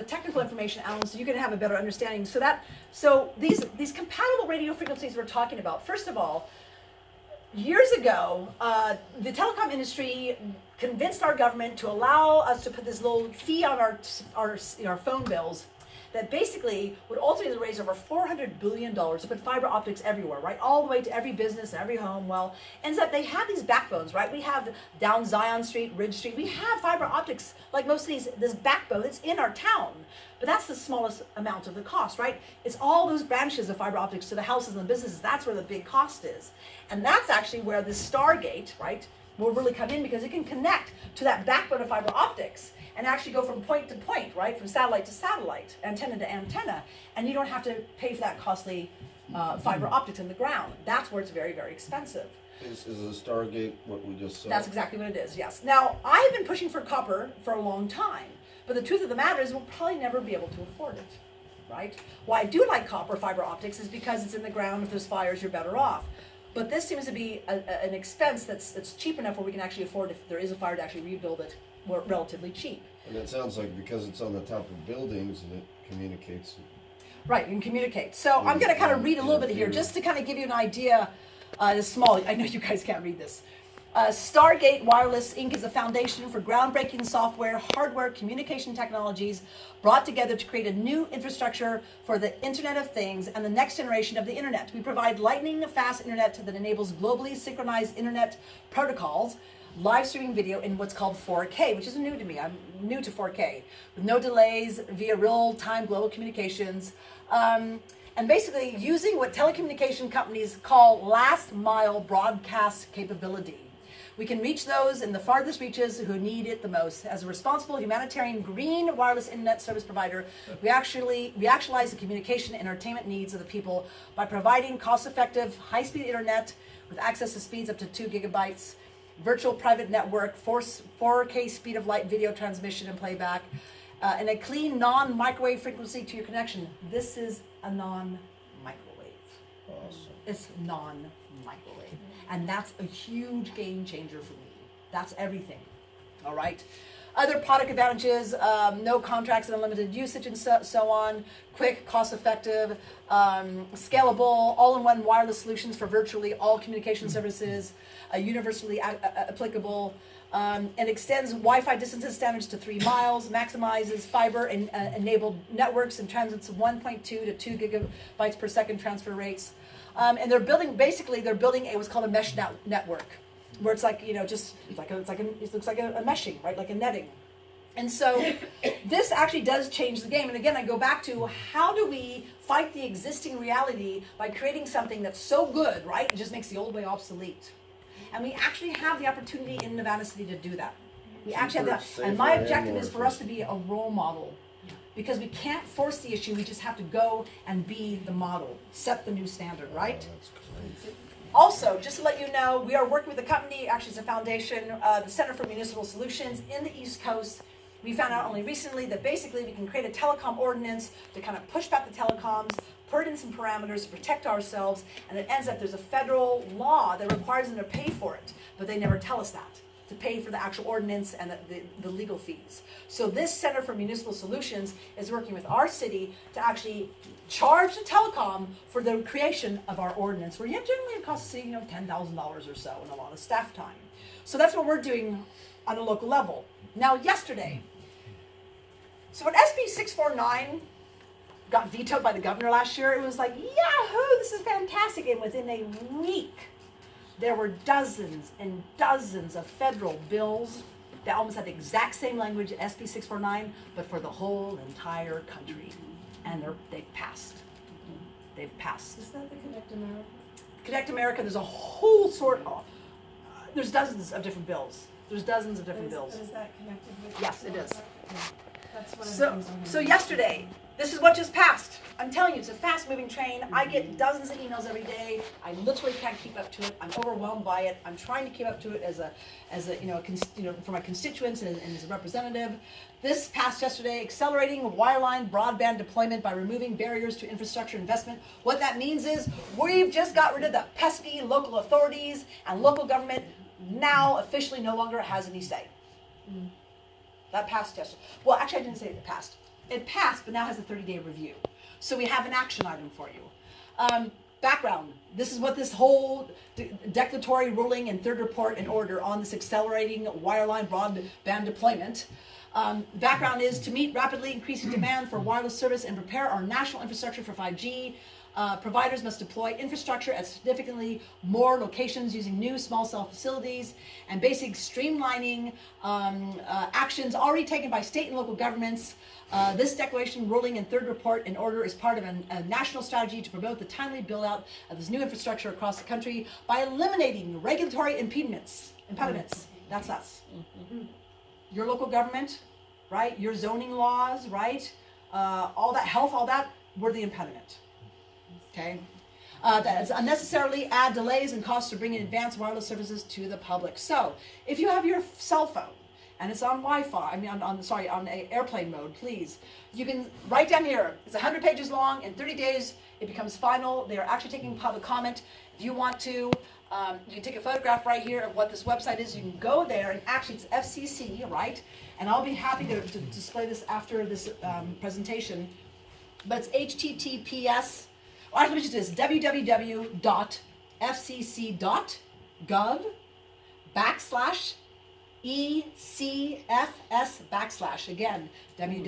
technical information, Alan, so you can have a better understanding. So these compatible radio frequencies we're talking about. First of all, years ago, the telecom industry convinced our government to allow us to put this little fee on our phone bills that basically would ultimately raise over $400 billion to put fiber optics everywhere, right? All the way to every business, every home. Well, ends up they have these backbones, right? We have down Zion Street, Ridge Street. We have fiber optics, like most of this backbone that's in our town. But that's the smallest amount of the cost, right? It's all those branches of fiber optics to the houses and the businesses. That's where the big cost is. And that's actually where the Stargate, right, will really come in, because it can connect to that backbone of fiber optics and actually go from point to point, right? From satellite to satellite, antenna to antenna. And you don't have to pay for that costly fiber optics in the ground. That's where it's very, very expensive. Is the Stargate what we just saw? That's exactly what it is, yes. Now, I've been pushing for copper for a long time, but the truth of the matter is we'll probably never be able to afford it, right? Why I do like copper fiber optics is because it's in the ground. If there's fires, you're better off. But this seems to be an expense that's cheap enough where we can actually afford, if there is a fire, to actually rebuild it relatively cheap. And it sounds like because it's on the top of buildings and it communicates. Right, you can communicate. So I'm going to kind of read a little bit here just to kind of give you an idea. It's small. I know you guys can't read this. Stargate Wireless Inc. is a foundation for groundbreaking software, hardware, communication technologies brought together to create a new infrastructure for the Internet of Things and the next generation of the Internet. We provide lightning-fast Internet that enables globally synchronized Internet protocols, live streaming video in what's called 4K, which is new to me. I'm new to 4K, with no delays, via real-time global communications. And basically using what telecommunication companies call last-mile broadcast capability. We can reach those in the farthest reaches who need it the most. As a responsible humanitarian green wireless internet service provider, we actualize the communication and entertainment needs of the people by providing cost-effective, high-speed internet with access to speeds up to 2 gigabytes, virtual private network, 4K speed of light video transmission and playback, and a clean non-microwave frequency to your connection. This is a non-microwave. Awesome. It's non-microwave. And that's a huge game changer for me. That's everything. All right. Other product advantages, no contracts and unlimited usage and so on, quick, cost-effective, scalable, all-in-one wireless solutions for virtually all communication services, universally applicable, and extends Wi-Fi distances standards to 3 miles, maximizes fiber and enabled networks and transits 1.2 to 2 gigabytes per second transfer rates. And they're building what's called a mesh network, where it's like, it looks like a meshing, right? Like a netting. And so this actually does change the game. And again, I go back to how do we fight the existing reality by creating something that's so good, right? It just makes the old way obsolete. And we actually have the opportunity in Nevada City to do that. We actually have that. And my objective is for us to be a role model. Because we can't force the issue, we just have to go and be the model, set the new standard, right? That's crazy. Also, just to let you know, we are working with a company, actually it's a foundation, the Center for Municipal Solutions in the East Coast. We found out only recently that basically we can create a telecom ordinance to kind of push back the telecoms, put in some parameters to protect ourselves, and it ends up there's a federal law that requires them to pay for it, but they never tell us that, to pay for the actual ordinance and the legal fees. So this Center for Municipal Solutions is working with our city to actually charge the telecom for the creation of our ordinance, where generally it costs the city, $10,000 or so and a lot of staff time. So that's what we're doing on a local level. Now, yesterday, so when SB 649 got vetoed by the governor last year, it was like, yahoo, this is fantastic. And within a week, there were dozens and dozens of federal bills that almost had the exact same language as SB 649, but for the whole entire country. And they've passed. They've passed. Is that the Connect America? Connect America, there's a whole there's dozens of different bills. There's dozens of different bills. But is that connected with? Yes, it is. Yeah. That's one of the So, things I'm so hearing. yesterday, this is what just passed. I'm telling you, it's a fast-moving train. I get dozens of emails every day. I literally can't keep up to it. I'm overwhelmed by it. I'm trying to keep up to it as a for my constituents and as a representative. This passed yesterday, accelerating wireline broadband deployment by removing barriers to infrastructure investment. What that means is we've just got rid of the pesky local authorities, and local government now officially no longer has any say. That passed yesterday. Well, actually, I didn't say it passed. It passed, but now has a 30-day review. So we have an action item for you. Background. This is what this whole declaratory ruling and third report in order on this accelerating wireline broadband deployment. Background is to meet rapidly increasing demand for wireless service and prepare our national infrastructure for 5G. Providers must deploy infrastructure at significantly more locations using new small cell facilities and basic streamlining actions already taken by state and local governments. This declaration, ruling, and third report in order is part of a national strategy to promote the timely build-out of this new infrastructure across the country by eliminating regulatory impediments. That's us. Your local government, right? Your zoning laws, right? All that health, all that, we're the impediment. Okay? That is unnecessarily add delays and costs to bring in advanced wireless services to the public. So, if you have your cell phone and it's on Wi-Fi, on a airplane mode, please, you can write down here. It's 100 pages long. In 30 days, it becomes final. They are actually taking public comment. If you want to, you can take a photograph right here of what this website is. You can go there, and actually it's FCC, right? And I'll be happy to display this after this presentation. But it's HTTPS. Let me just do this, www.fcc.gov/ECFS / again, www.